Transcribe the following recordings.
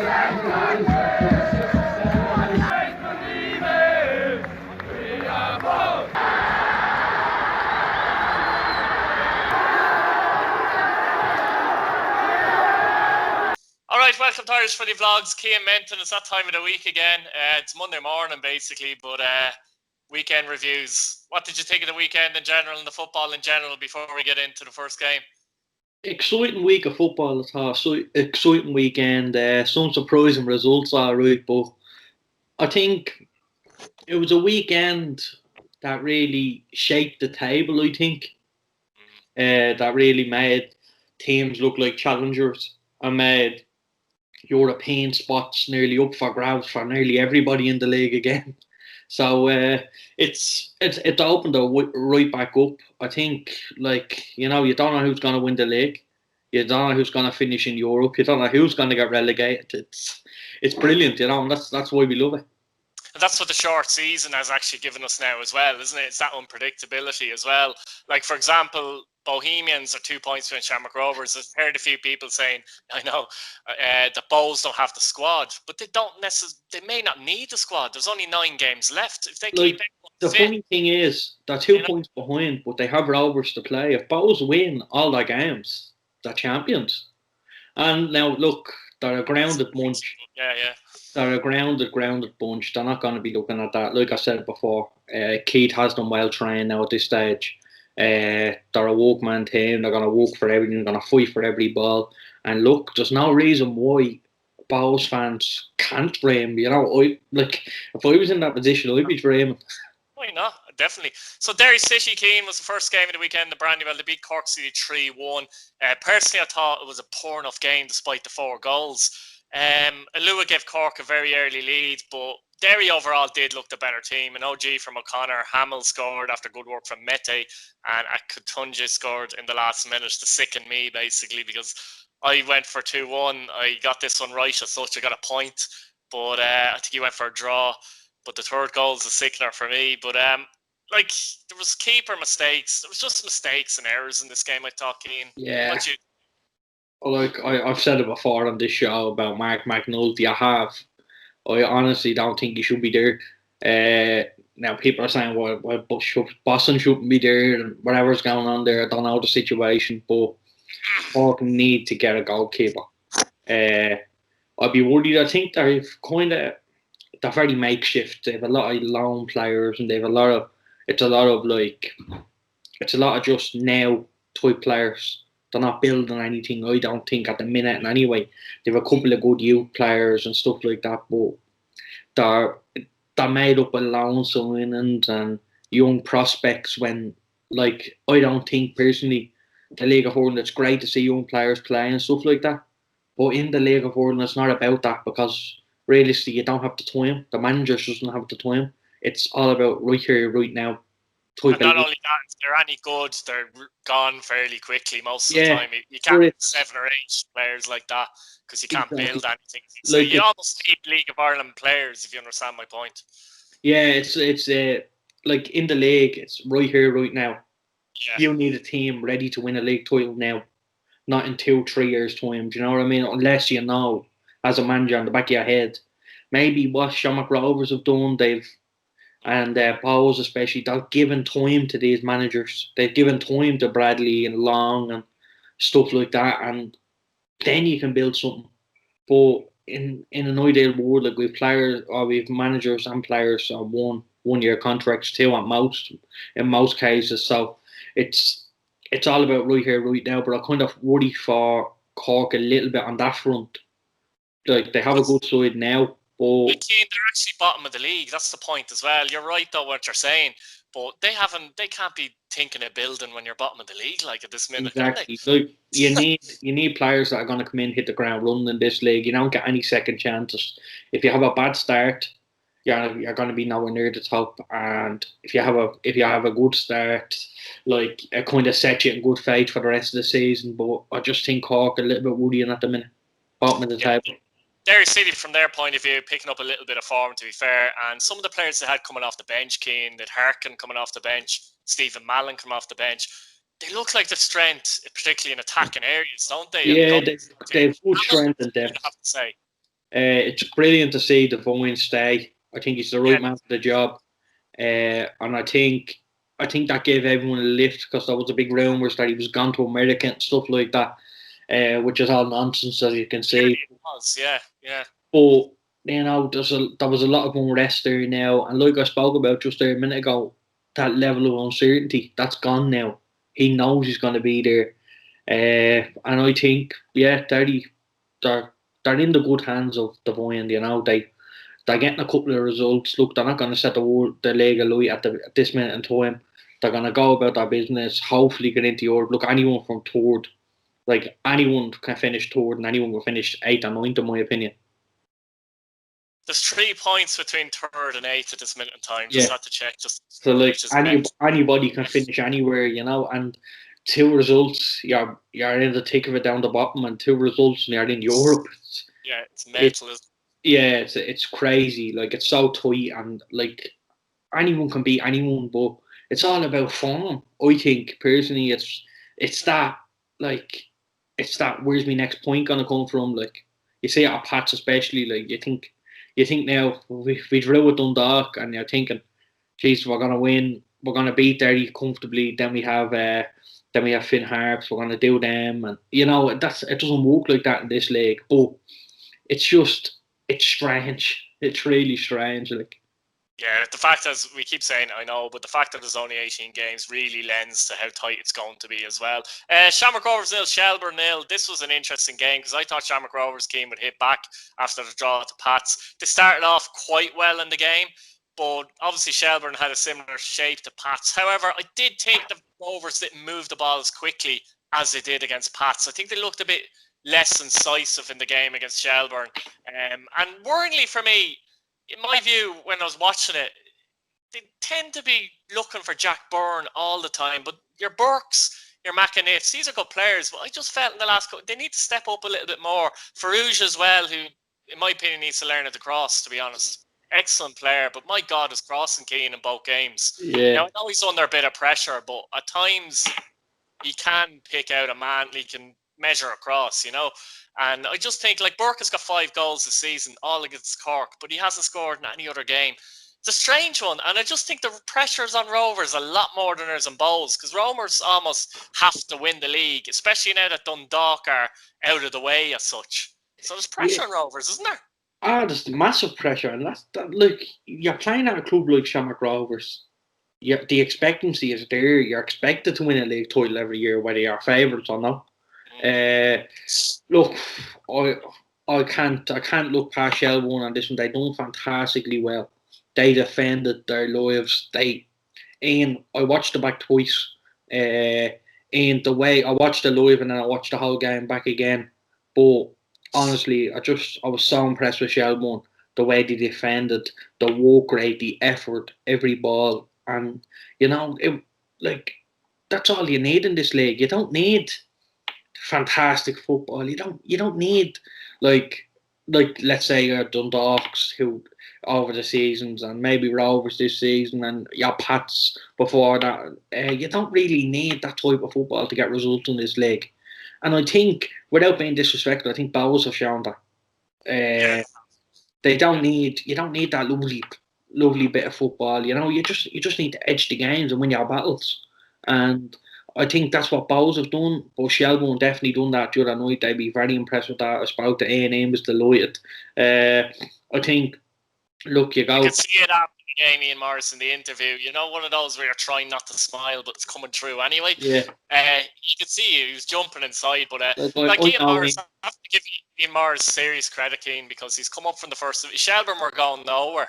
Alright, welcome to Irish Footy Vlogs. Cian Menton, it's that time of the week again. It's Monday morning basically, but weekend reviews. What did you think of the weekend in general and the football in general before we get into the first game? Exciting week of football, I thought. So exciting weekend. Some surprising results, all right, but I think it was a weekend that really shaped the table. I think that really made teams look like challengers and made European spots nearly up for grabs for nearly everybody in the league again. So it's opened right back up. I think, you don't know who's going to win the league. You don't know who's going to finish in Europe. You don't know who's going to get relegated. It's brilliant, and that's why we love it. And that's what the short season has actually given us now as well, isn't it? It's that unpredictability as well. Like, for example, Bohemians are 2 points behind Shamrock Rovers. I've heard a few people saying, I know, the Bows don't have the squad, but they don't necessarily. They may not need the squad. There's only 9 games left. If they keep the funny thing is, they're 2 points behind, but they have Rovers to play. If Bows win all their games, they're champions. And now, look, they're a grounded bunch. Yeah. They're a grounded bunch. They're not going to be looking at that. Like I said before, Keith has them well trained now at this stage. They're a workman team. They're going to work for everything. They're going to fight for every ball. And look, there's no reason why Bows fans can't dream. If I was in that position, I'd be dreaming. Why not? Definitely. So Derry City, Keane, was the first game of the weekend. The Brandywell, they beat Cork City 3-1. Personally, I thought it was a poor enough game despite the 4 goals. Alua gave Cork a very early lead, but Derry overall did look the better team. An OG from O'Connor, Hamill scored after good work from Mete, and Akutunji scored in the last minute to sicken me, basically, because I went for 2-1. I got this one right as such. I got a point, but I think he went for a draw. But the third goal is a sickener for me. But there was keeper mistakes. There was just mistakes and errors in this game, I thought, Keane. Yeah. I've said it before on this show about Mark McNulty. I honestly don't think he should be there. Now people are saying, well Boston shouldn't be there and whatever's going on there. I don't know the situation, but Cork need to get a goalkeeper. I'd be worried. I think they're very makeshift. They have a lot of lone players, and they have it's a lot of just now type players. They're not building anything, I don't think, at the minute. And anyway, they have a couple of good youth players and stuff like that, but they're made up of loan signings and young prospects. When, I don't think personally the League of Ireland, it's great to see young players play and stuff like that. But in the League of Ireland, it's not about that, because realistically, you don't have the time. The manager doesn't have the time. It's all about right here, right now. And not only that, if they're any good, they're gone fairly quickly most of the time. You can't have 7 or 8 players like that, because you can't build anything. So you almost need League of Ireland players, if you understand my point. Yeah, it's in the league, it's right here, right now. Yeah. You need a team ready to win a league title now, not in 2-3 years' time. Do you know what I mean? Unless you know, as a manager, on the back of your head, maybe what Shamrock Rovers have done, and Bowes especially, they've given time to these managers. They've given time to Bradley and Long and stuff like that, and then you can build something. But in an ideal world, we've players, or we've managers and players on 1-year contracts too, in most cases. So it's all about right here, right now. But I kind of worry for Cork a little bit on that front. They have a good side now. They're actually bottom of the league. That's the point as well. You're right though what you're saying, but they can't be thinking of building when you're bottom of the league at this minute. Exactly. You need players that are going to come in, hit the ground running in this league. You don't get any second chances. If you have a bad start, you're going to be nowhere near the top. And if you have a good start, it kind of sets you in good faith for the rest of the season. But I just think Cork a little bit worrying at the minute, bottom of the table. Derry City, from their point of view, picking up a little bit of form, to be fair. And some of the players they had coming off the bench, Keane, that Harkin coming off the bench, Stephen Mallon coming off the bench, they look like the strength, particularly in attacking areas, don't they? Yeah, they've good strength and depth. I have to say. It's brilliant to see Devine stay. I think he's the right man for the job, and I think that gave everyone a lift because there was a big rumours that he was gone to America and stuff like that, which is all nonsense, as you can see. It was, yeah. But there was a lot of unrest there now, and like I spoke about just there a minute ago, that level of uncertainty that's gone now. He knows he's going to be there, and I think they're in the good hands of Devine. They're getting a couple of results. Look, they're not going to set the league alight at this minute in time. They're going to go about their business. Hopefully, get into Europe. Look, anyone from third, like anyone can finish third, and anyone can finish eighth and ninth, in my opinion. There's 3 points between third and eighth at this minute in time. Just have to check. So like anybody can finish anywhere, and 2 results, you're in the thick of it down the bottom, and 2 results, and you're in Europe. It's mental. It's crazy. Like, it's so tight, and like anyone can beat anyone, but it's all about form. I think personally, it's that where's my next point gonna come from? Like, you see it at Pats especially, like you think now we drew with Dundalk, and you're thinking, geez, we're gonna win, we're gonna beat Derry comfortably. Then we have Finn Harps, we're gonna do them, and it doesn't work like that in this league. But it's strange. It's really strange. Like, yeah, the fact, as we keep saying, I know, but the fact that there's only 18 games really lends to how tight it's going to be as well. Shamrock Rovers 0, Shelbourne 0. This was an interesting game because I thought Shamrock Rovers came would hit back after the draw to Pats. They started off quite well in the game, but obviously Shelbourne had a similar shape to Pats. However, I did think the Rovers didn't move the ball as quickly as they did against Pats. I think they looked a bit less incisive in the game against Shelbourne. And worryingly for me, in my view, when I was watching it, they tend to be looking for Jack Byrne all the time. But your Burks, your McInniffs, these are good players. But I just felt in the last couple, they need to step up a little bit more. Farouj as well, who, in my opinion, needs to learn at the cross, to be honest. Excellent player, but my God, is crossing keen in both games. Yeah. Now, I know he's under a bit of pressure, but at times he can pick out a man, he can measure across, And I just think, like, Burke has got 5 goals this season, all against Cork, but he hasn't scored in any other game. It's a strange one, and I just think the pressure's on Rovers a lot more than there's on Bowls, because Rovers almost have to win the league, especially now that Dundalk are out of the way as such. So there's pressure on Rovers, isn't there? There's massive pressure, and look, you're playing at a club like Shamrock Rovers. The expectancy is there. You're expected to win a league title every year, whether you're favourites or not. Look, I can't look past Shelbourne on this one. They done fantastically well. They defended their lives. I watched the back twice. And the way I watched the live and then I watched the whole game back again. But honestly, I was so impressed with Shelbourne. The way they defended, the work rate, the effort, every ball, and that's all you need in this league. You don't need fantastic football. You don't need like let's say Dundalks who over the seasons, and maybe Rovers this season, and your Pats before that. You don't really need that type of football to get results in this league. And I think, without being disrespectful, I think Bowers have shown that. You don't need that lovely bit of football. You just need to edge the games and win your battles. And I think that's what Bowles have done, but Shelbourne definitely done that the other night. They'd be very impressed with that. I spoke to A&M, was delighted. I think, look, you could see it after the game, Ian Morris, in the interview. One of those where you're trying not to smile, but it's coming through anyway. Yeah. You could see he was jumping inside, but Ian Morris, I have to give Ian Morris serious credit, Keane, because he's come up from the first. Shelbourne were going nowhere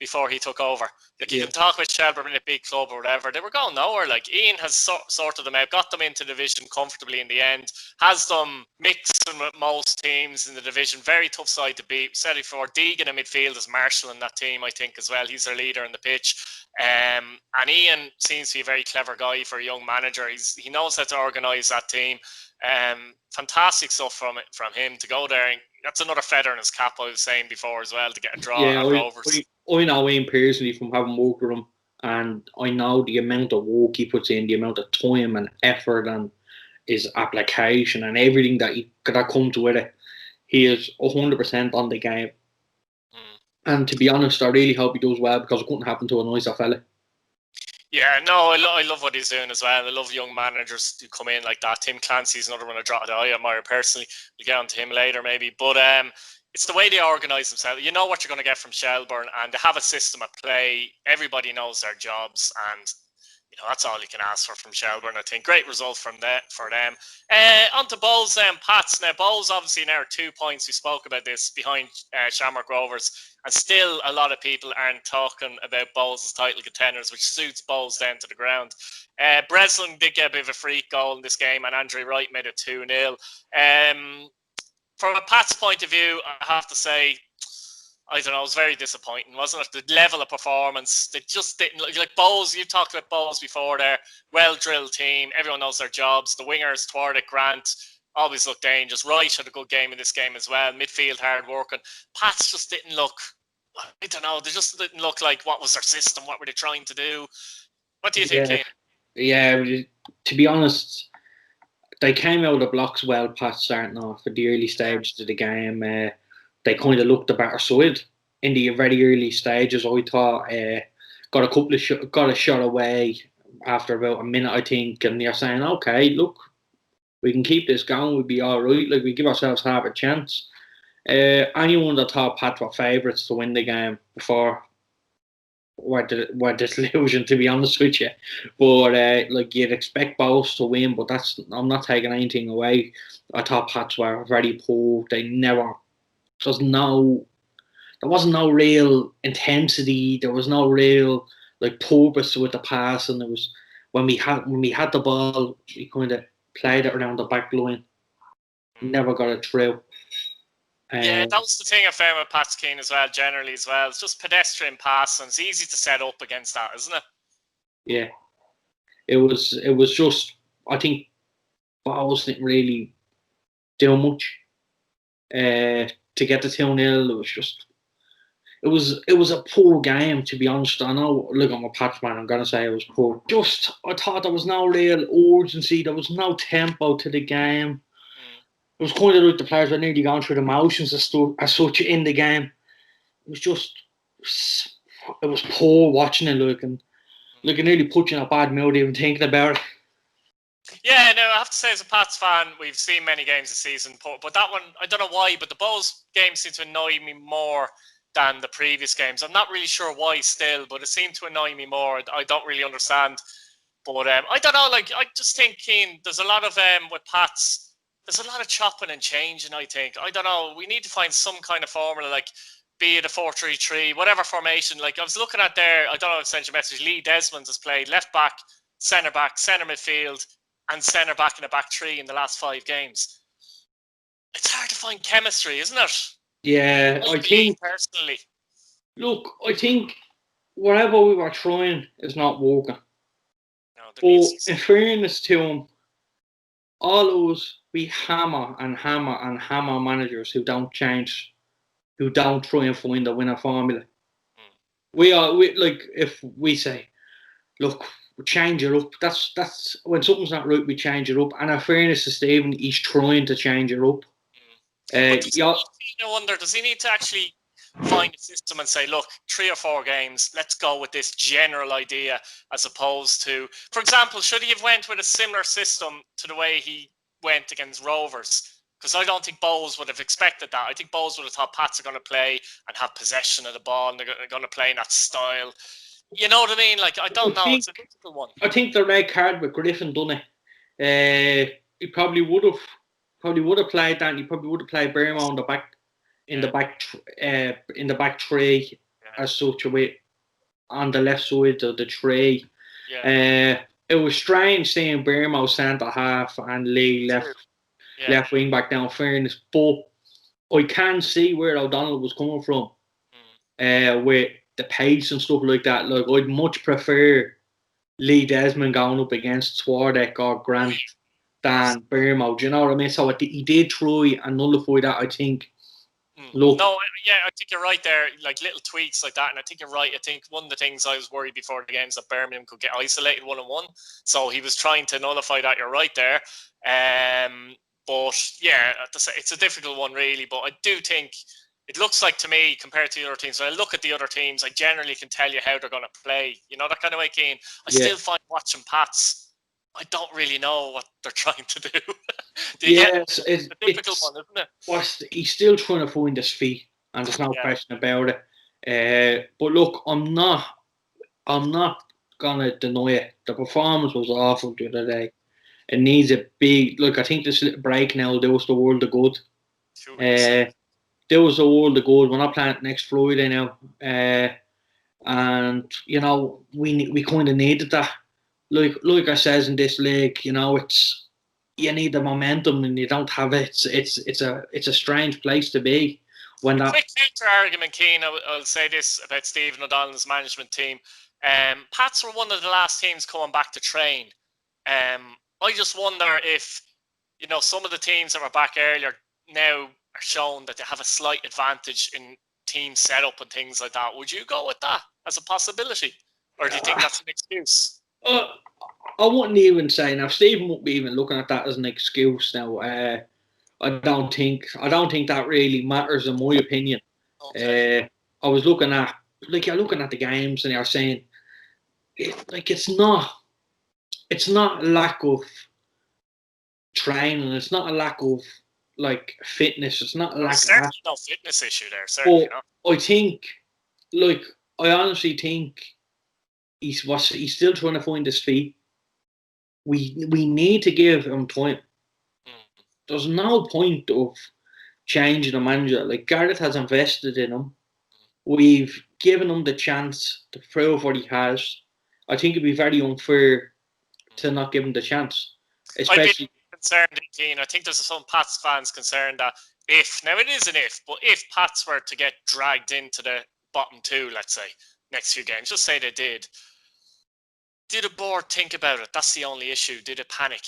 before he took over. You can talk with Shelbourne in a big club or whatever. They were going nowhere. Like, Ian has sorted them out, got them into the division comfortably in the end, has them mixing with most teams in the division. Very tough side to beat. Said it before, Deegan in midfield is Marshall in that team, I think, as well. He's their leader in the pitch. And Ian seems to be a very clever guy for a young manager. He knows how to organise that team. Fantastic stuff from him to go there. And that's another feather in his cap, I was saying before as well, to get a draw at Rovers. I know Ian personally from having worked with him, and I know the amount of work he puts in, the amount of time and effort and his application and everything that comes with it. he is 100% on the game. Mm. And to be honest, I really hope he does well because it couldn't happen to a nicer fella. Yeah, no, I love what he's doing as well. I love young managers who come in like that. Tim Clancy's another one that I admire personally. We'll get on to him later maybe. But it's the way they organise themselves. You know what you're going to get from Shelbourne, and they have a system at play. Everybody knows their jobs, and that's all you can ask for from Shelbourne. I think great result from for them. On to Bowls and Pats. Now Bowls obviously now are 2 points. We spoke about this behind Shamrock Rovers, and still a lot of people aren't talking about Bowls as title contenders, which suits Bowls down to the ground. Breslin did get a bit of a freak goal in this game, and Andre Wright made it 2-0. From a Pats point of view, I have to say, I don't know, it was very disappointing, wasn't it? The level of performance, they just didn't look like Bowls. You've talked about Bowls before there. Well-drilled team. Everyone knows their jobs. The wingers, Twardick, Grant, always look dangerous. Wright had a good game in this game as well. Midfield hard working. Pats just didn't look, I don't know, they just didn't look like what was their system, what were they trying to do. What do you think, Keane? Yeah, to be honest, they came out of the blocks well, Pats starting off at the early stages of the game. They kind of looked the better side in the very early stages. I thought got a shot away after about a minute, I think, and you're saying, okay, look, we can keep this going. We'll be all right. Like, we give ourselves half a chance. Anyone that thought Pats were favourites to win the game before were disillusioned, to be honest with you. But like, you'd expect both to win, but I'm not taking anything away. I thought Pats were very poor. There wasn't no real intensity. There was no real like purpose with the pass, and there was when we had the ball, we kind of played it around the back line. Never got it through. Yeah, that was the thing I found with Pats Keane as well, generally as well. It's just pedestrian pass, and it's easy to set up against that, isn't it? Yeah, it was just, I think Bowles didn't really do much to get the 2-0. It was a poor game, to be honest. I know, look, I'm a Pats man, I'm going to say it was poor. I thought there was no real urgency, there was no tempo to the game. It was kind of like the players were nearly going through the motions as such in the game. It was poor watching it, and it nearly put you in a bad mood even thinking about it. Yeah, no, I have to say, as a Pats fan, we've seen many games this season, but that one, I don't know why, but the Bowls game seemed to annoy me more than the previous games. I'm not really sure why still, but it seemed to annoy me more. I don't really understand. But I don't know, like, I just think, Keane, there's a lot of, with Pats, there's a lot of chopping and changing, I think. I don't know, we need to find some kind of formula, like, be it a 4-3-3, whatever formation. Like, I was looking at there, I don't know if I sent you a message, Lee Desmond has played left back, centre midfield, and centre back in a back three in the last 5 games. It's hard to find chemistry, isn't it? Yeah, I think personally. Look, I think whatever we were trying is not working. No, but in fairness to him, all us, we hammer and hammer and hammer managers who don't change, who don't try and find a winner formula. We like, if we say, look, we change it up. That's when something's not right, we change it up. And in fairness to Stephen, he's trying to change it up. Does he need to actually find a system and say, look, 3 or 4 games, let's go with this general idea, as opposed to, for example, should he have went with a similar system to the way he went against Rovers? Because I don't think Bowles would have expected that. I think Bowles would have thought Pats are going to play and have possession of the ball, and they're going to play in that style. You know what I mean? Like, I don't know. It's a difficult one. I think the red card with Griffin done it. He probably would have played that, and he probably would have played Bermo in the back three, as such, on the left side of the three. It was strange seeing Bermo centre half and Lee left wing back down, fairness, but I can see where O'Donnell was coming from with the pace and stuff like that. Like, I'd much prefer Lee Desmond going up against Twardick or Grant than Bermo. Do you know what I mean? So he did try and nullify that, I think. Look. No, yeah, I think you're right there. Like, little tweaks like that, and I think you're right. I think one of the things I was worried before the game is that Birmingham could get isolated 1-on-1. So he was trying to nullify that. You're right there. But yeah, it's a difficult one really. But I do think it looks like to me, compared to the other teams, when I look at the other teams, I generally can tell you how they're going to play. You know, that kind of way, Keane. I still find watching Pats, I don't really know what they're trying to do. Yes, it's a difficult one, isn't it? He's still trying to find his feet, and there's no question about it. But look, I'm not gonna deny it. The performance was awful the other day. It needs a big look. I think this little break now will do us the world of good. Do us the world of good. We're not playing next Friday now, and you know we kind of needed that. Like I says in this league, you know, it's you need the momentum and you don't have it. It's a strange place to be when that. Quick counter argument, Keane. I'll say this about Stephen O'Donnell's management team. Pats were one of the last teams coming back to train. I just wonder if some of the teams that were back earlier now are showing that they have a slight advantage in team setup and things like that. Would you go with that as a possibility, or do you think that's an excuse? I wouldn't even say now. Stephen wouldn't be even looking at that as an excuse now. I don't think that really matters in my opinion. Okay. I was looking at you're looking at the games and you're saying it's not a lack of training. It's not a lack of fitness. It's not a lack. Certainly no fitness issue there. Certainly not. I think, I honestly think he's still trying to find his feet. We need to give him time. There's no point of changing the manager. Gareth has invested in him. We've given him the chance to prove what he has. I think it'd be very unfair to not give him the chance. Especially concerned, Keane. I think there's some Pats fans concerned that now it is an if Pats were to get dragged into the bottom two, let's say, next few games, just say they did the board think about it? That's the only issue. Did it panic?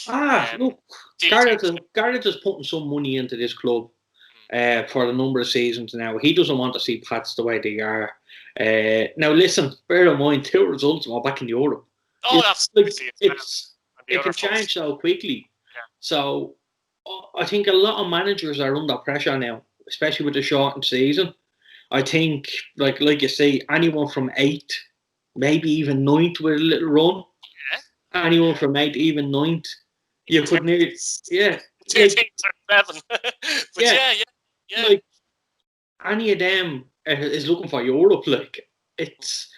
Look, Gareth is putting some money into this club for a number of seasons now. He doesn't want to see Pats the way they are. Now, listen, bear in mind, 2 results while back in Europe. Absolutely. It can change so quickly. Yeah. So, I think a lot of managers are under pressure now, especially with the shortened season. I think, like you say, anyone from 8th, maybe even 9th with a little run. Yeah. Anyone from 8th, even 9th. You could nearly, yeah. 2 teams are 7. But yeah. Any of them is looking for Europe. It's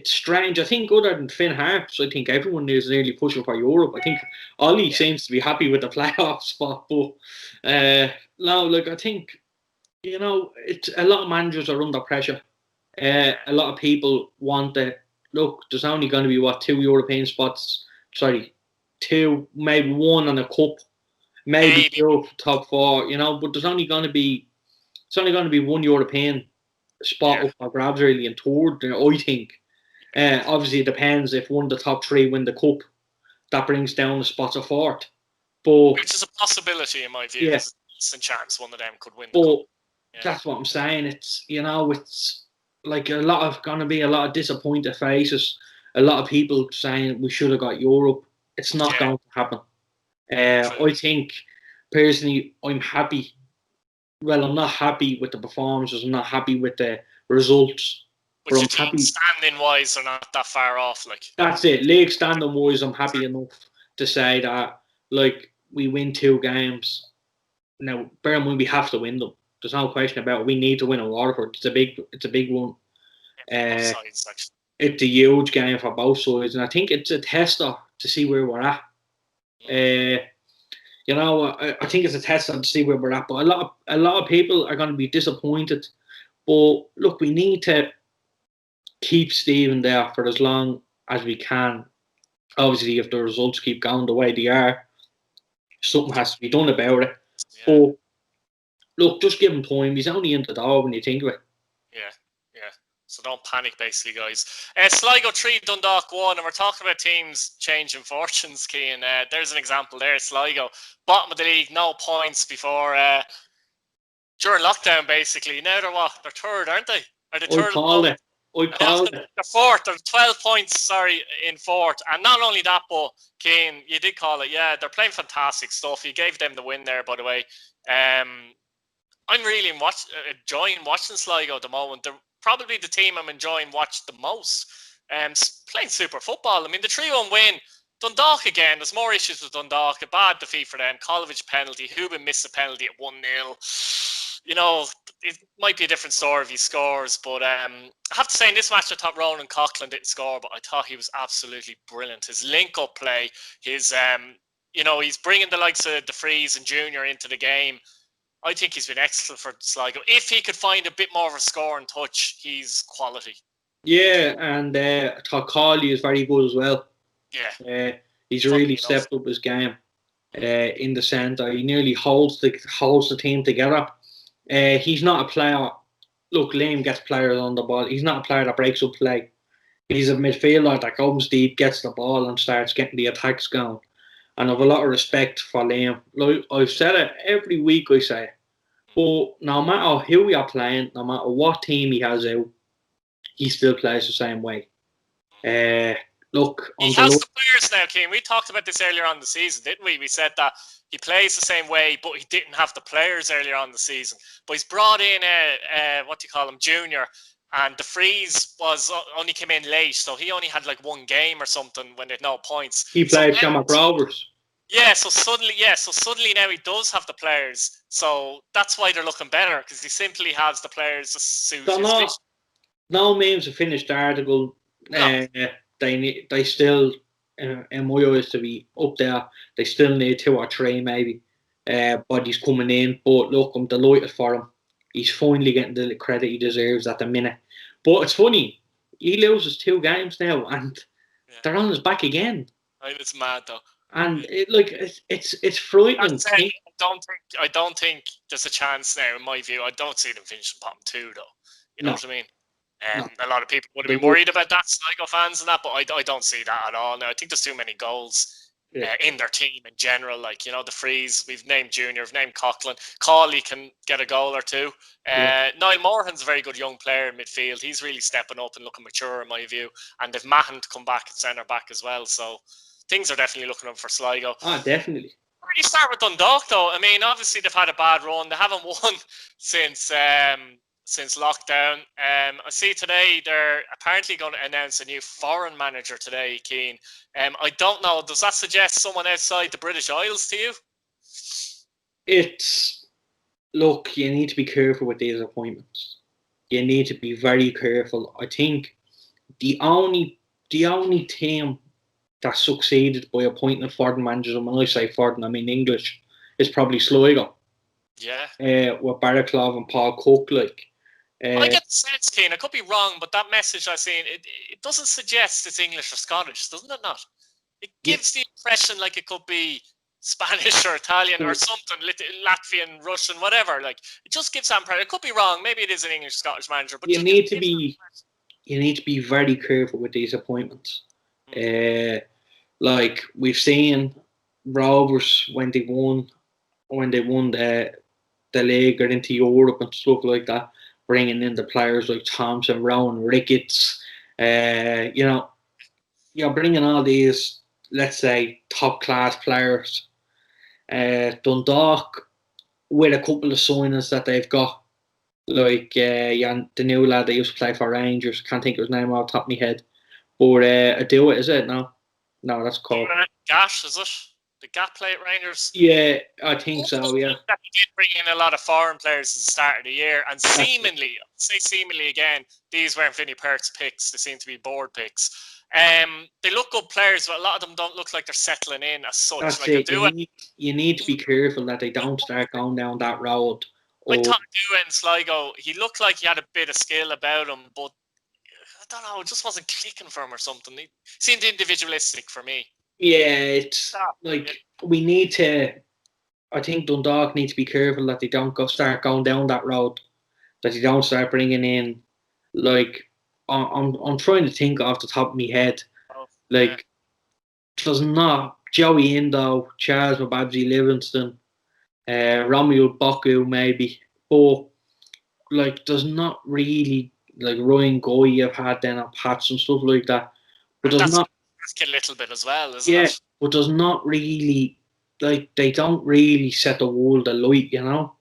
strange. I think other than Finn Harps, I think everyone is nearly pushing for Europe. I think Ollie seems to be happy with the playoff spot, but I think it's a lot of managers are under pressure. A lot of people want there's only going to be 2 European spots. Sorry, 2, maybe 1 on a cup, maybe 2 top 4. But there's only going to be 1 European spot up for grabs really in 3rd. I think. Obviously, it depends if one of the top 3 win the cup. That brings down the spot to 4th. But which is a possibility in my view. Yeah. There's a decent chance one of them could win the cup. Yeah. That's what I'm saying. It's it's going to be a lot of disappointed faces. A lot of people saying we should have got Europe. It's not going to happen. I think personally, I'm happy. Well, I'm not happy with the performances. I'm not happy with the results. But I'm happy. Standing wise, they're not that far off. That's it. League standing wise, I'm happy enough to say that we win 2 games. Now, bear in mind, we have to win them. There's no question about it. We need to win at Waterford. It's a big one. It's a huge game for both sides, and I think it's a tester to see where we're at. I think it's a tester to see where we're at. But a lot of people are going to be disappointed. But look, we need to keep Stephen there for as long as we can. Obviously, if the results keep going the way they are, something has to be done about it. Yeah. But look, just give him time. He's only in the door when you think of it. Yeah. So don't panic, basically, guys. Sligo 3, Dundalk 1, and we're talking about teams changing fortunes, Cian. There's an example there. Sligo, bottom of the league, no points before during lockdown, basically. Now they're what? They're 3rd, aren't they? Are they 3rd? I called it. The fourth, there's 12 points, sorry, in fourth. And not only that, but Kane, you did call it, yeah, they're playing fantastic stuff. You gave them the win there, by the way. I'm really enjoying watching Sligo at the moment. They're probably the team I'm enjoying watching the most. Playing super football. I mean, the 3-1 win. Dundalk again. There's more issues with Dundalk. A bad defeat for them. Kolovich penalty. Hubin missed a penalty at 1-0. You know, it might be a different story if he scores. But I have to say, in this match, I thought Ronan Coughlin didn't score, but I thought he was absolutely brilliant. His link-up play, his, he's bringing the likes of De Vries and Junior into the game. I think he's been excellent for Sligo. If he could find a bit more of a score and touch, he's quality. Yeah, and I thought Cawley is very good as well. Yeah, he's really stepped up his game in the centre. He nearly holds the team together. He's not a player. Look, Liam gets players on the ball. He's not a player that breaks up play. He's a midfielder that comes deep, gets the ball, and starts getting the attacks going. And I have a lot of respect for Liam. Like, I've said it every week, I say. But no matter who we are playing, no matter what team he has out, he still plays the same way. Look, he has the players now, Keane. We talked about this earlier on the season, didn't we? We said that he plays the same way, but he didn't have the players earlier on the season. But he's brought in Junior, and De Vries only came in late, so he only had like one game or something when they had no points. He played Shamrock Rovers. Yeah, so suddenly now he does have the players, so that's why they're looking better, because he simply has the players to suit his vision. No means to finish the article. No. They still, in my eyes, to be up there. They still need 2 or 3 maybe bodies coming in. But look, I'm delighted for him. He's finally getting the credit he deserves at the minute. But it's funny, he loses 2 games now, and they're on his back again. It's mad though. And it's frightening. I don't think there's a chance now. In my view, I don't see them finishing bottom 2 though. You know what I mean? A lot of people would have been worried about that, Sligo fans and that, but I don't see that at all. Now, I think there's too many goals in their team in general. Like, De Vries, we've named Junior, we've named Coughlin. Cawley can get a goal or 2. Niall Morahan's a very good young player in midfield. He's really stepping up and looking mature in my view. And they've Mahon to come back at centre back as well. So things are definitely looking up for Sligo. Definitely. Where do you start with Dundalk though? I mean, obviously they've had a bad run. They haven't won since lockdown. I see today they're apparently going to announce a new foreign manager today, Keane. I don't know. Does that suggest someone outside the British Isles to you? Look, you need to be careful with these appointments. You need to be very careful. I think the only team that succeeded by appointing foreign managers, and when I say foreign, I mean English, is probably Sligo. Yeah. With Barraclough and Paul Cook, I get the sense, Keane, I could be wrong, but that message I've seen, it doesn't suggest it's English or Scottish, doesn't it not? It gives the impression like it could be Spanish or Italian or something, Latvian, Russian, whatever. Like, it just gives that impression. It could be wrong. Maybe it is an English-Scottish manager. But you need to be very careful with these appointments. Like we've seen Rovers when they won the league or into Europe and stuff like that, bringing in the players like Thompson, Rowan, Ricketts. You're bringing all these, let's say, top class players. Dundalk, with a couple of signings that they've got, like the new lad that used to play for Rangers, can't think of his name off the top of my head, but Adua, is it? No, that's called Gash, is it? The Gap play at Rangers? Yeah, I think so, yeah. That he did bring in a lot of foreign players at the start of the year, and seemingly again, these weren't Vinnie Pert's picks, they seem to be board picks. They look good players, but a lot of them don't look like they're settling in as such. That's it. You need to be careful that they don't start going down that road. I thought Adua in Sligo, he looked like he had a bit of skill about him, but I don't know, it just wasn't clicking for him or something. He seemed individualistic for me. Yeah, it's we need to. I think Dundalk need to be careful that they don't start going down that road. That they don't start bringing in, like, I'm trying to think off the top of my head, there's not Joey Indo, Charles Babsy Livingston, Romeo Boku maybe, but there's not really like Ryan Goy you've had then at Pats and stuff like that. But And there's not a little bit as well, isn't it? but there's not really like they don't really set the world alight, No,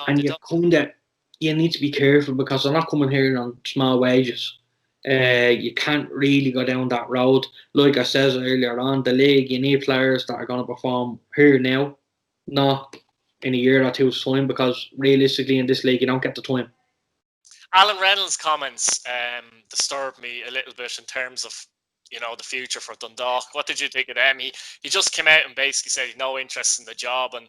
and they don't. you need to be careful because they're not coming here on small wages. You can't really go down that road. Like I said earlier on, the league, you need players that are going to perform here now, not in a year or two's time, because realistically in this league, you don't get the time. Alan Reynolds' comments disturbed me a little bit in terms of, the future for Dundalk. What did you think of them? He just came out and basically said he's no interest in the job, and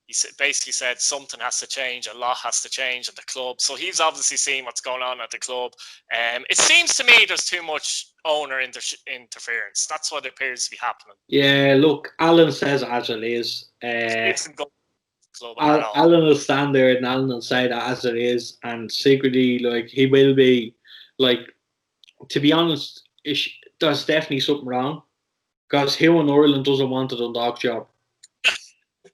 he basically said something has to change, a lot has to change at the club. So he's obviously seen what's going on at the club. It seems to me there's too much owner interference. That's what appears to be happening. Yeah, look, Alan says as it is. Club at all. Alan will stand there and Alan will say that as it is, and secretly, like, he will be, like, to be honest, there's definitely something wrong, because who in Ireland doesn't want a Dundalk job?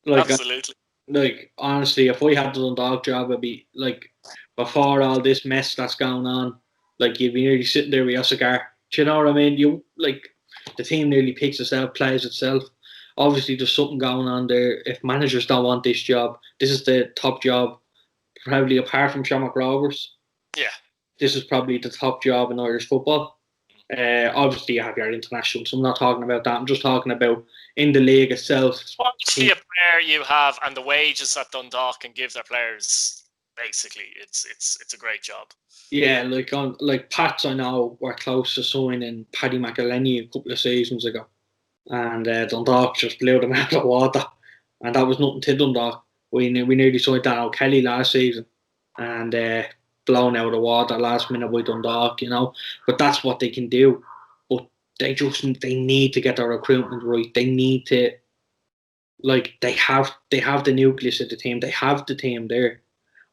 Like, absolutely. Like, honestly, if I had the Dundalk job, it'd be like, before all this mess that's going on, like, you'd be nearly sitting there with your cigar. Do you know what I mean? You like, the team nearly picks itself, plays itself. Obviously, there's something going on there. If managers don't want this job, this is the top job, probably apart from Shamrock Rovers. Yeah. This is probably the top job in Irish football. Obviously, you have your international, so I'm not talking about that. I'm just talking about in the league itself. Quality of player you have and the wages that Dundalk can give their players, basically, it's a great job. Yeah, like Pats, I know were close to signing Paddy McElhenney a couple of seasons ago, and Dundalk just blew them out of the water, and that was nothing to Dundalk. We nearly signed Dan O'Kelly last season, and blown out of the water last minute by Dundalk, But that's what they can do. But they need to get their recruitment right. They need to, like, they have the nucleus of the team. They have the team there.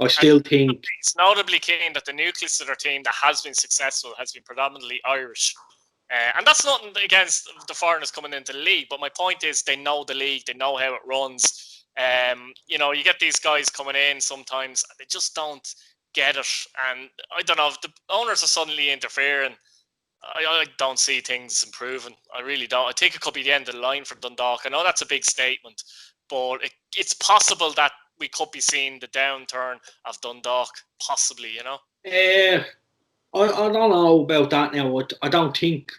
I still think it's notably keen that the nucleus of their team that has been successful has been predominantly Irish. And that's nothing against the foreigners coming into the league, but my point is they know the league, they know how it runs. You get these guys coming in sometimes, they just don't get it. And I don't know, if the owners are suddenly interfering, I don't see things improving. I really don't. I think it could be the end of the line for Dundalk. I know that's a big statement, but it's possible that we could be seeing the downturn of Dundalk, possibly, I don't know about that now. I don't think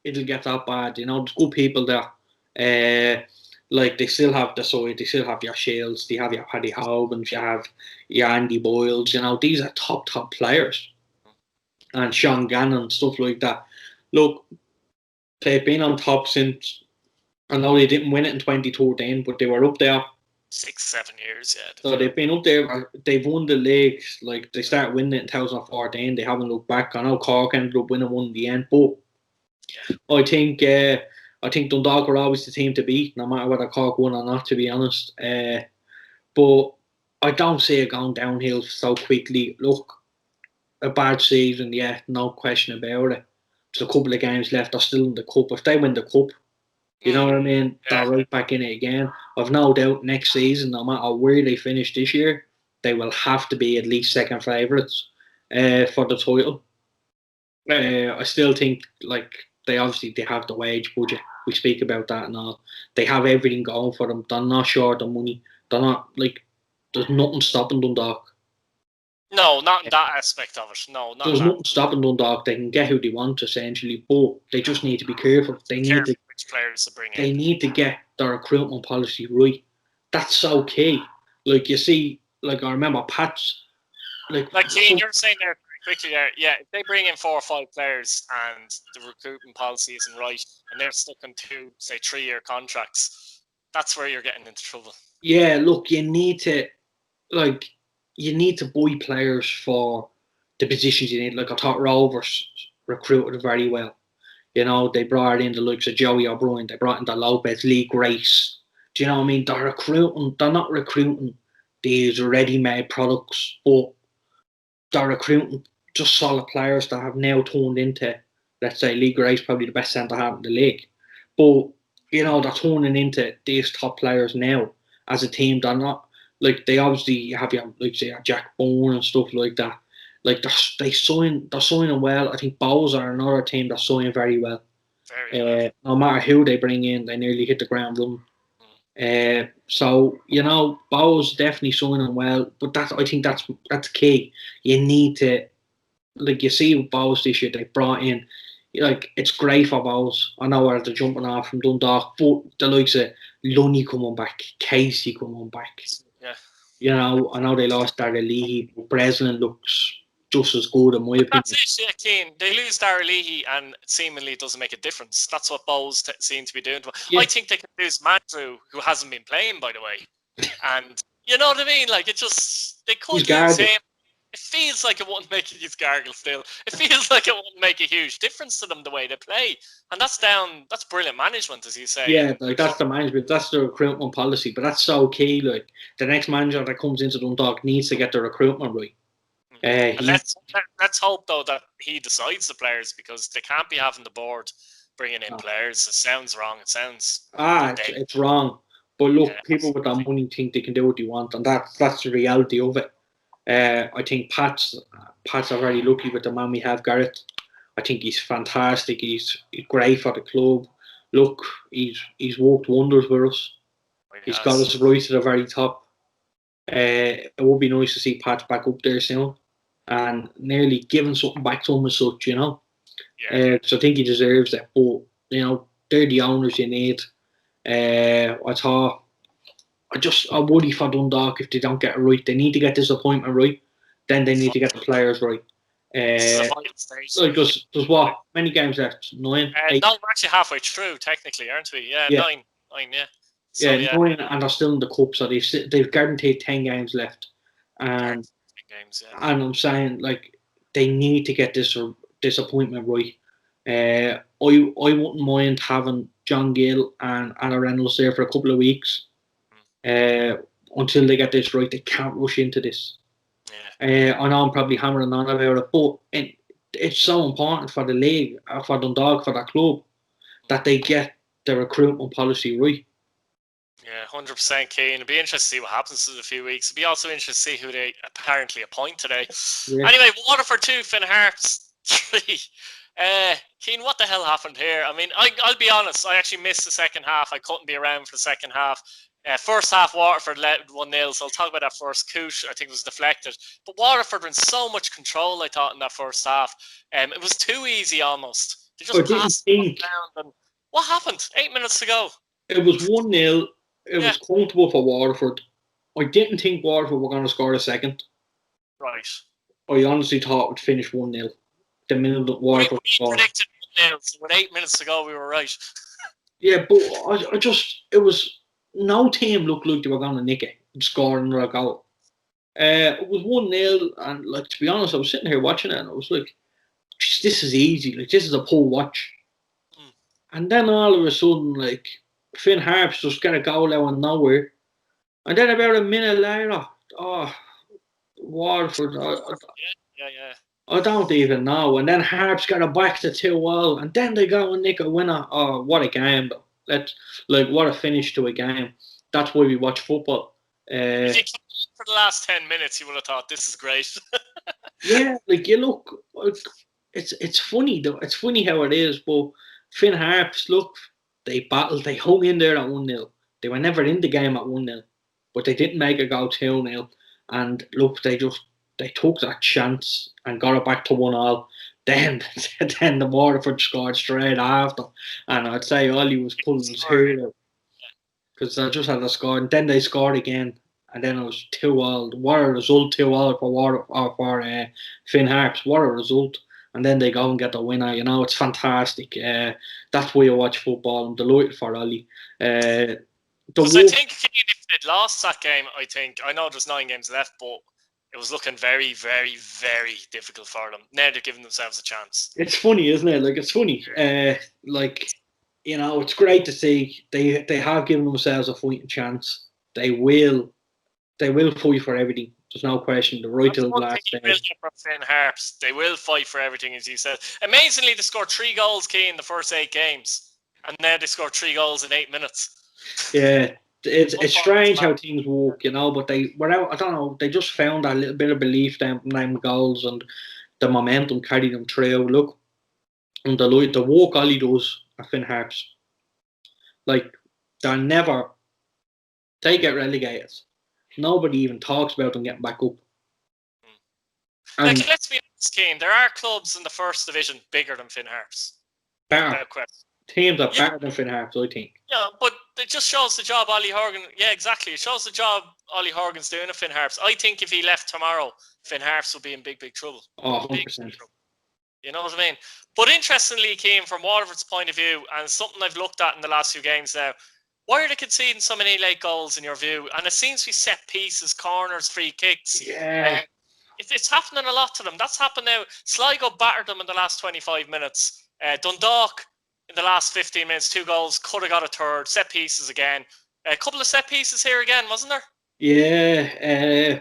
it'll get that bad. There's good people there. Like, they still have the side, they still have your Shields, they have your Paddy Howbins, you have your Andy Boyles. These are top players, and Sean Gannon, stuff like that. Look, they've been on top since. I know they didn't win it in 2013, but they were up there. 6-7 years, yeah. So they've been up there. They've won the league. Like, they started winning it in 2014. They haven't looked back. I know Cork ended up winning one in the end, but I think Dundalk are always the team to beat, no matter whether Cork won or not. To be honest, but I don't see it going downhill so quickly. Look, a bad season, yeah, no question about it. There's a couple of games left. They're still in the cup. If they win the cup, you know what I mean? Yeah. They're right back in it again. I've no doubt next season, no matter where they finish this year, they will have to be at least second favourites for the title. I still think, like, they have the wage budget. We speak about that and all. They have everything going for them. They're not short of money. They're not, like, there's nothing stopping Dundalk. No, not in that aspect of it. No, not there's that. nothing stopping Dundalk. They can get who they want, essentially, but they just need to be careful. They need to which players to bring in. They need to get their recruitment policy right. That's so key. Like, you see, like, I remember Pats. Like Keane, you're saying there quickly there, yeah, if they bring in 4 or 5 players and the recruitment policy isn't right and they're stuck in 2, say 3-year contracts, that's where you're getting into trouble. Yeah, look, you need to buy players for the positions you need. Like, I thought Rovers recruited very well. They brought in the likes of Joey O'Brien, they brought in the Lopez, Lee Grace. Do you know what I mean? They're not recruiting these ready-made products, but they're recruiting just solid players that have now turned into, let's say, Lee Grace, probably the best centre-half in the league. But, they're turning into these top players now as a team. They're not, like, they obviously have your, like, say, Jack Bourne and stuff like that. like they're signing well. I think Bows are another team that's signing very well. No matter who they bring in, they nearly hit the ground running. So Bows definitely signing well, but I think that's key. You need to, like, you see with Bows this year, they brought in, like, it's great for Bows. I know they're jumping off from Dundalk, but the likes of Lunny coming back, Casey coming back. Yeah. I know they lost Darragh Leahy, but Breslin looks just as good in my opinion. That's it, Keane. They lose Darragh Leahy and seemingly it doesn't make a difference. That's what Bows seem to be doing. I think they can lose Mandrew, who hasn't been playing, by the way. And you know what I mean? Like, they could lose him. It feels like it wouldn't make it gargle still. It feels like it wouldn't make a huge difference to them the way they play. And that's brilliant management, as you say. Yeah, like, that's the management, that's the recruitment policy, but that's so key. Like, the next manager that comes into Dundalk needs to get the recruitment right. Let's hope though that he decides the players, because they can't be having the board bringing in players. It sounds wrong. It sounds it's wrong. But look, people with that money think they can do what they want, and that's the reality of it. I think Pats are very lucky with the man we have, Garrett. I think he's fantastic. He's great for the club. Look, he's worked wonders with us. He's got us right to the very top. It would be nice to see Pats back up there soon and nearly giving something back to him as such, So I think he deserves it. But they're the owners you need. I worry for Dundalk if they don't get it right. They need to get this appointment right. Then they need to get the players right. There's what? Many games left? 9? 8? No, we're actually halfway through, technically, aren't we? Yeah. 9, yeah. So, 9, and they're still in the cup, so they've guaranteed 10 games left. And I'm saying, like, they need to get this appointment right. I wouldn't mind having John Gill and Anna Reynolds there for a couple of weeks. Until they get this right. They can't rush into this. I know I'm probably hammering on about it, but it's so important for the league, for Dundalk, for that club, that they get the recruitment policy right. Yeah, 100% keen. It'll be interesting to see what happens in a few weeks. It'll be also interesting to see who they apparently appoint today. Yeah. Anyway, Waterford 2, Finn Harps 3. Keane, what the hell happened here? I mean, I'll be honest, I actually missed the second half. I couldn't be around for the second half. First half, Waterford led 1-0, so I'll talk about that first. Cooch, I think, was deflected. But Waterford were in so much control, I thought, in that first half. It was too easy almost. They just passed it down. And what happened? 8 minutes to go. It was 1-0. It was comfortable for Waterford. I didn't think Waterford were going to score a second. Right. I honestly thought it would finish 1-0. The minute that Waterford scored. We predicted 1-0, so with 8 minutes to go, we were right. Yeah, but it was... No team looked like they were going to nick it and score another goal. It was 1-0, and, like, to be honest, I was sitting here watching it, and I was like, this is easy. Like, this is a pull watch. And then all of a sudden, like, Finn Harps just got a goal out of nowhere. And then about a minute later, Waterford. I don't even know. And then Harps got it back to 2-0, and then they go and nick a winner. Oh, what a game, though. What a finish to a game. That's why we watch football. If you kept for the last 10 minutes, you would have thought this is great. Yeah, like, you look, it's funny though. It's funny how it is, but Finn Harps, look, they battled, they hung in there at 1-0. They were never in the game at 1-0, but they didn't make it go 2-0. And look, they took that chance and got it back to 1-1. Then the Waterford scored straight after, and I'd say Ollie was pulling his hair out because they just had a score, and then they scored again, and then it was 2-2. What a result! 2-2 for Finn Harps. What a result! And then they go and get the winner. It's fantastic. That's why you watch football. I'm delighted for Ollie. I think if they'd lost that game, I know there's 9 games left, but it was looking very, very, very difficult for them. Now they're giving themselves a chance. It's funny, isn't it? Like, it's funny. It's great to see they have given themselves a fighting chance. They will fight for everything. There's no question. The right till the last day. Finn Harps, they will fight for everything, as you said. Amazingly, they scored 3 goals, Key, in the first 8 games, and now they scored 3 goals in 8 minutes. Yeah, it's strange how things work, but they without I don't know, they just found that little bit of belief down from them goals and the momentum carried them through. Look, and the work Ollie does at Finn Harps, like they get relegated. Nobody even talks about them getting back up. Like, let's be honest, Keane, there are clubs in the first division bigger than Finn Harps. Better. Teams are better than Finn Harps, I think. Yeah, but it just shows the job Ollie Horgan... Yeah, exactly. It shows the job Ollie Horgan's doing at Finn Harps. I think if he left tomorrow, Finn Harps would be in big, big trouble. Oh, 100%. You know what I mean? But interestingly, Keane, from Waterford's point of view, and something I've looked at in the last few games now, why are they conceding so many late goals in your view? And it seems to be set pieces, corners, free kicks. Yeah. It's happening a lot to them. That's happened now. Sligo battered them in the last 25 minutes. Dundalk in the last 15 minutes, 2 goals, could have got a third. Set pieces again. A couple of set pieces here again, wasn't there? Yeah.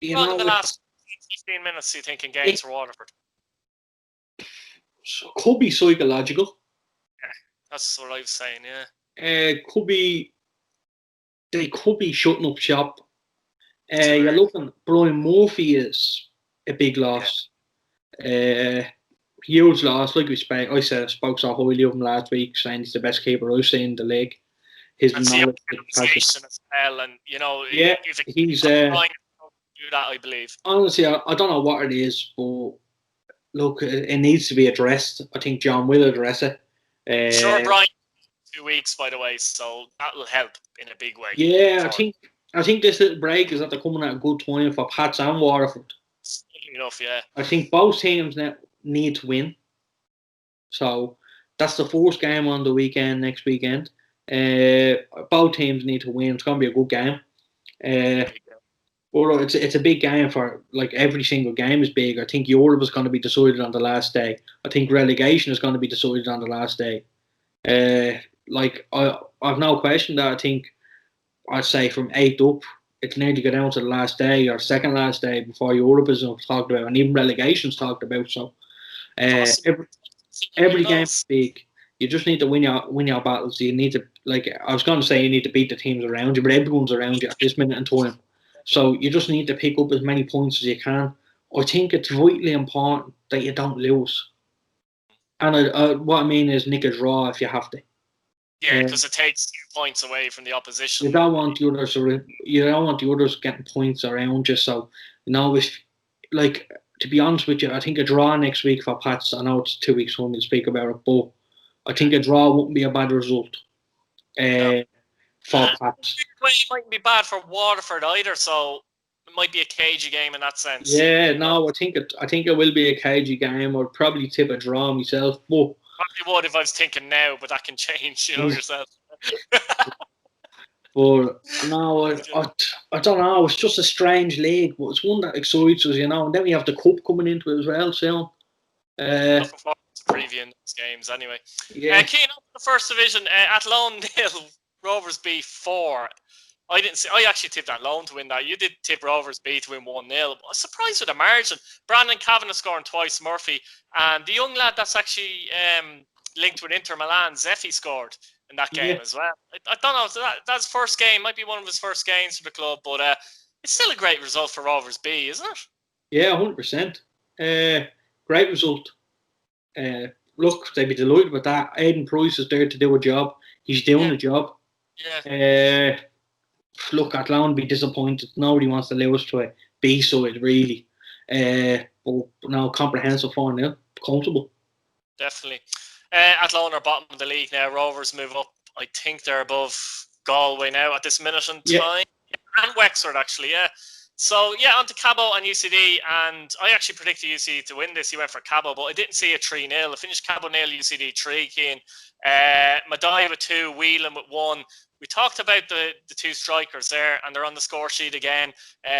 In the last 15 minutes, you think, in games for Waterford? Could be psychological. Yeah, that's what I was saying, yeah. Could be they could be shutting up shop. You're looking, Brian Murphy is a big loss. Huge loss, like I spoke so highly of him last week, saying he's the best keeper I've seen in the league. His knowledge as well, and if he's do that, I believe. Honestly, I don't know what it is, but look, it needs to be addressed. I think John will address it. Sure, Brian. 2 weeks, by the way, so that will help in a big way. Yeah, I think this little break is that they're coming at a good time for Pats and Waterford. Enough, yeah. I think both teams now need to win. So that's the first game on the weekend, next weekend. Both teams need to win. It's going to be a good game. But it's a big game for, like, every single game is big. I think Europe is going to be decided on the last day. I think relegation is going to be decided on the last day. I've no question that I think I'd say from 8th up, it's nearly go down to the last day or second last day before Europe is talked about, and even relegation's talked about. So every game is big. You just need to win your battles. You need to, like I was going to say, you need to beat the teams around you, but everyone's around you at this minute in time. So you just need to pick up as many points as you can. I think it's vitally important that you don't lose. And what I mean is nick a draw if you have to. Yeah, because it takes 2 points away from the opposition. You don't want the others getting points around you. So if, like, to be honest with you, I think a draw next week for Pats. I know it's 2 weeks when we'll speak about it, but I think a draw wouldn't be a bad result for Pats. It mightn't be bad for Waterford either. So it might be a cagey game in that sense. Yeah, no, I think it will be a cagey game. I'd probably tip a draw myself, but. Probably would if I was thinking now, but that can change, yourself. But no, I don't know. It's just a strange league, but it's one that excites us, And then we have the cup coming into it as well soon. Looking forward to previewing those games anyway. Yeah. Keen up the first division, Athlone 0, Rovers B 4. I actually tipped Athlone to win that. You did tip Rovers B to win 1-0. I was surprised with the margin. Brandon Kavanagh scoring twice, Murphy. And the young lad that's actually linked with Inter Milan, Zeffi, scored in that game as well. I don't know. That's first game. Might be one of his first games for the club. But it's still a great result for Rovers B, isn't it? Yeah, 100%. Great result. Look, they'd be delighted with that. Aidan Price is there to do a job. He's doing a job. Yeah. Look, Athlone be disappointed. Nobody wants to lose to a B side, really. But now comprehensive 4-0, comfortable. Definitely. Athlone are bottom of the league now. Rovers move up. I think they're above Galway now at this minute in time. And Wexford, actually, yeah. So, on to Cabo and UCD. And I actually predicted UCD to win this. He went for Cabo, but I didn't see a 3-0. I finished Cabo 0, UCD 3, Keane. Madai with 2, Whelan with 1. We talked about the 2 strikers there, and they're on the score sheet again.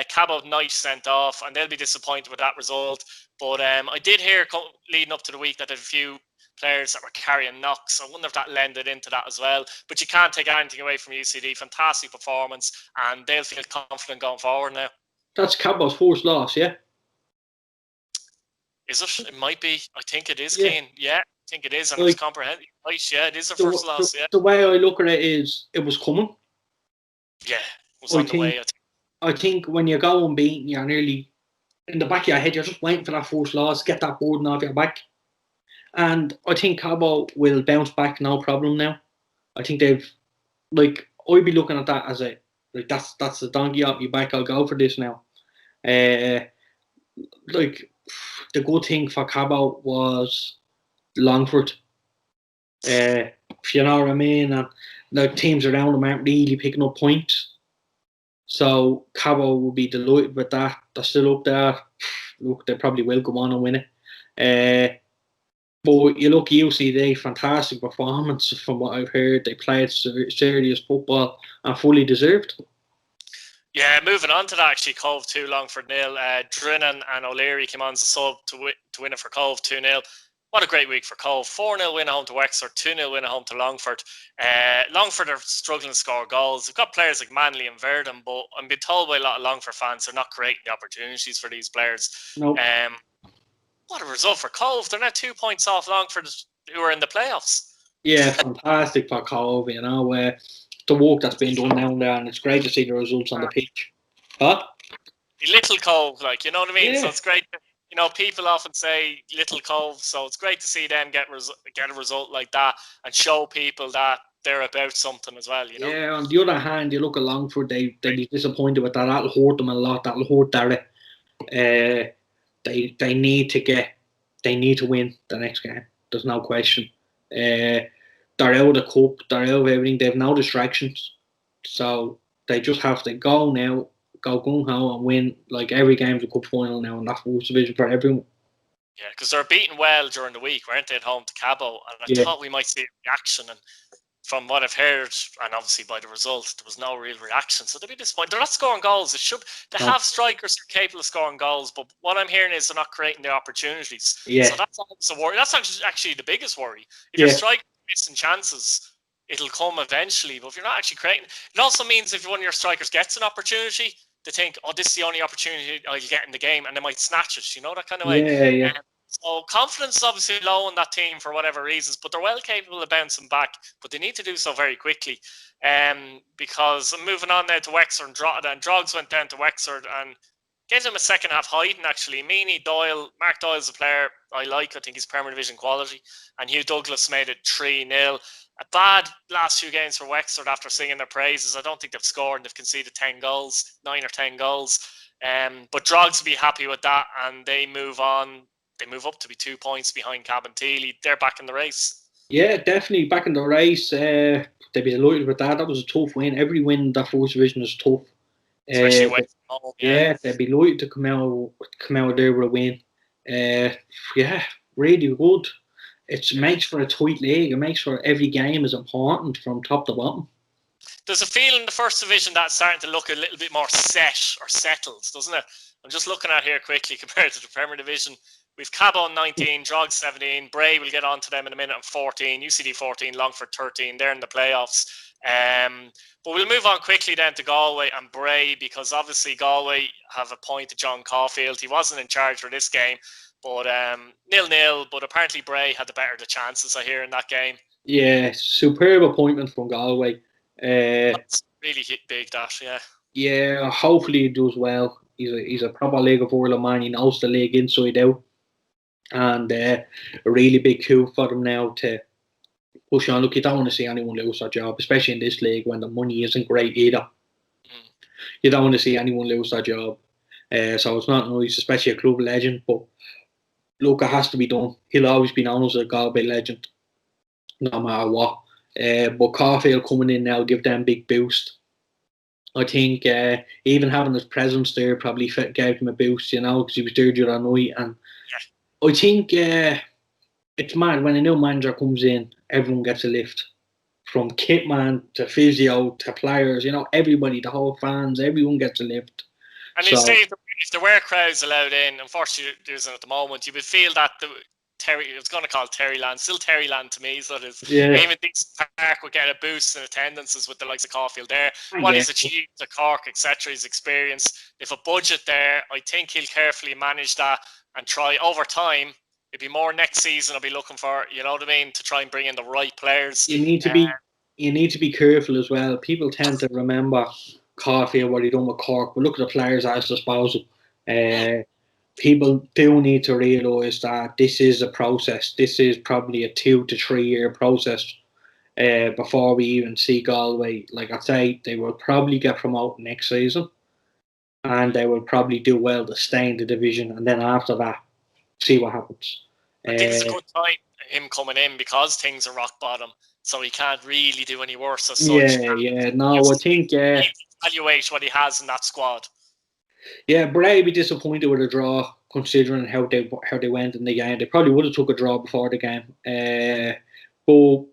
Cabo Knight sent off, and they'll be disappointed with that result. But I did hear leading up to the week that there's a few players that were carrying knocks. I wonder if that lended into that as well. But you can't take anything away from UCD. Fantastic performance, and they'll feel confident going forward now. That's Cabo's first loss, yeah? Is it? It might be. I think it is, Keane. Yeah, I think it is, and it's comprehensive. Yeah, it is their first loss. Yeah. The way I look at it is, it was coming. Yeah, was I on the think way. I think when you go unbeaten, you're nearly in the back of your head. You're just waiting for that first loss, get that burden off your back. And I think Cabo will bounce back no problem now. I think they've I'd be looking at that as that's the donkey off your back. I'll go for this now. Uh, like the good thing for Cabo was Longford. If you know what I mean, and the teams around them aren't really picking up points. So Cabo will be delighted with that. They're still up there. Look, they probably will go on and win it. But you look UCD, fantastic performance from what I've heard. They played serious football and fully deserved. Yeah, moving on to that, actually, Cove 2, Longford 0. Drinnan and O'Leary came on as a sub to win it for Cove 2-0. What a great week for Cove. 4-0 win at home to Wexford, 2-0 win at home to Longford. Longford are struggling to score goals. They've got players like Manley and Verdon, but I'm being told by a lot of Longford fans they're not creating the opportunities for these players. Nope. What a result for Cove. They're now 2 points off Longford, who are in the playoffs. Yeah, fantastic for Cove, you know. The work that's been done down there, and it's great to see the results on the pitch. Huh? Little Cove, you know what I mean? Yeah. So it's great. People often say Little Cove, so it's great to see them get a result like that and show people that they're about something as well, you know? Yeah, on the other hand, you look at Longford, they'd be disappointed with that. That'll hurt them a lot. That'll hurt Derry. They need to win the next game. There's no question. They're out of the cup. They're out of everything. They have no distractions. So they just have to go now, go gung-ho and win every game's a cup final now, and that's first division for everyone. Yeah, because they're beaten well during the week, weren't they, at home to Cabo? And I thought we might see a reaction, and from what I've heard, and obviously by the result, there was no real reaction. So they'd be disappointed. They're not scoring goals. They have strikers who are capable of scoring goals, but what I'm hearing is they're not creating the opportunities. Yeah. So that's always a worry. That's actually the biggest worry. If your strikers are missing chances, it'll come eventually. But if you're not actually creating, it also means if one of your strikers gets an opportunity, they think, oh, this is the only opportunity I'll get in the game, and they might snatch it, that kind of way. Yeah. So confidence is obviously low in that team for whatever reasons, but they're well capable of bouncing back. But they need to do so very quickly. Because I'm moving on now to Wexford, and Drogs went down to Wexford and gave them a second half hiding, actually. Mark Doyle's a player I like. I think he's Premier Division quality. And Hugh Douglas made it 3-0. A bad last few games for Wexford after singing their praises. I don't think they've scored and they've conceded 9 or 10 goals. But Drogs will be happy with that, and they move on. They move up to be 2 points behind Cabinteely. They're back in the race. Yeah, definitely back in the race. They'd be delighted with that. That was a tough win. Every win in that first division is tough. Especially away from home. Yeah, they'd be delighted to come out there with a win. Yeah, really good. It makes for a tight league. It makes for every game is important from top to bottom. There's a feel in the first division that's starting to look a little bit more set or settled, doesn't it? I'm just looking at here quickly compared to the Premier Division. We've Cabo on 19, Drogs 17, Bray, we'll get on to them in a minute, on 14, UCD 14, Longford 13. They're in the playoffs. But we'll move on quickly then to Galway and Bray, because obviously Galway have appointed John Caulfield. He wasn't in charge for this game, but 0-0. But apparently Bray had the better of the chances, I hear, in that game. Yeah, superb appointment from Galway. That's really big, that, yeah. Yeah, hopefully he does well. He's a proper League of Ireland man. He knows the league inside out. And a really big coup for them now to push on. Look, you don't want to see anyone lose their job, especially in this league when the money isn't great either. You don't want to see anyone lose their job. So it's not nice, especially a club legend. But look, it has to be done. He'll always be known as a Galway legend, no matter what. But Caulfield coming in now give them a big boost. I think even having his presence there probably gave him a boost, because he was there during the night. And I think it's mad when a new manager comes in, everyone gets a lift. From kitman to physio to players, everybody, the whole fans, everyone gets a lift. And if there were crowds allowed in, unfortunately there isn't at the moment, you would feel that it's going to call it Terryland, still Terryland to me, so it is. Yeah. Even this park would get a boost in attendances with the likes of Caulfield there. What he's achieved at Cork, etc., his experience. If a budget there, I think he'll carefully manage that and try over time. It'd be more next season I'll be looking for, you know what I mean, to try and bring in the right players. You need to be you need to be careful as well. People tend to remember Caulfield, what he done with Cork, but look at the players at his disposal. People do need to realise that this is a process. This is probably a 2 to 3 year process before we even see Galway. Like I say, they will probably get promoted next season, and they will probably do well to stay in the division, and then after that, see what happens. I think it's a good time him coming in because things are rock bottom, so he can't really do any worse as such. Yeah. No, I think evaluate what he has in that squad. Yeah, Bray be disappointed with a draw considering how they went in the game. They probably would have took a draw before the game. But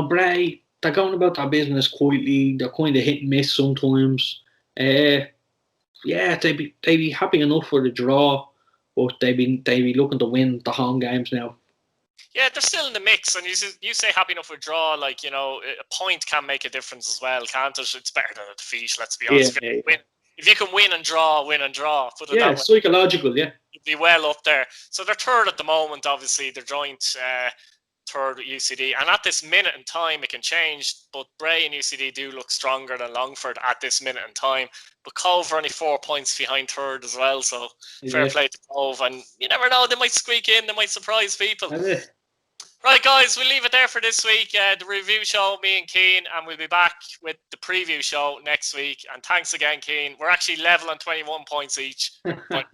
Bray, they're going about their business quietly. They're kind of hit and miss sometimes. They'd be happy enough for the draw, but they'd be looking to win the home games now. Yeah, they're still in the mix, and you say happy enough with draw, like, a point can make a difference as well, can't it? It's better than a defeat, let's be honest. If you can win and draw, put it that way. Psychological, yeah. You'd be well up there. So they're third at the moment, obviously. They're joint third with UCD. And at this minute in time, it can change, but Bray and UCD do look stronger than Longford at this minute in time. But Cove are only 4 points behind third as well, so fair play to Cove. And you never know, they might squeak in, they might surprise people. Right, guys, we'll leave it there for this week. The review show, me and Keane, and we'll be back with the preview show next week. And thanks again, Keane. We're actually level on 21 points each. But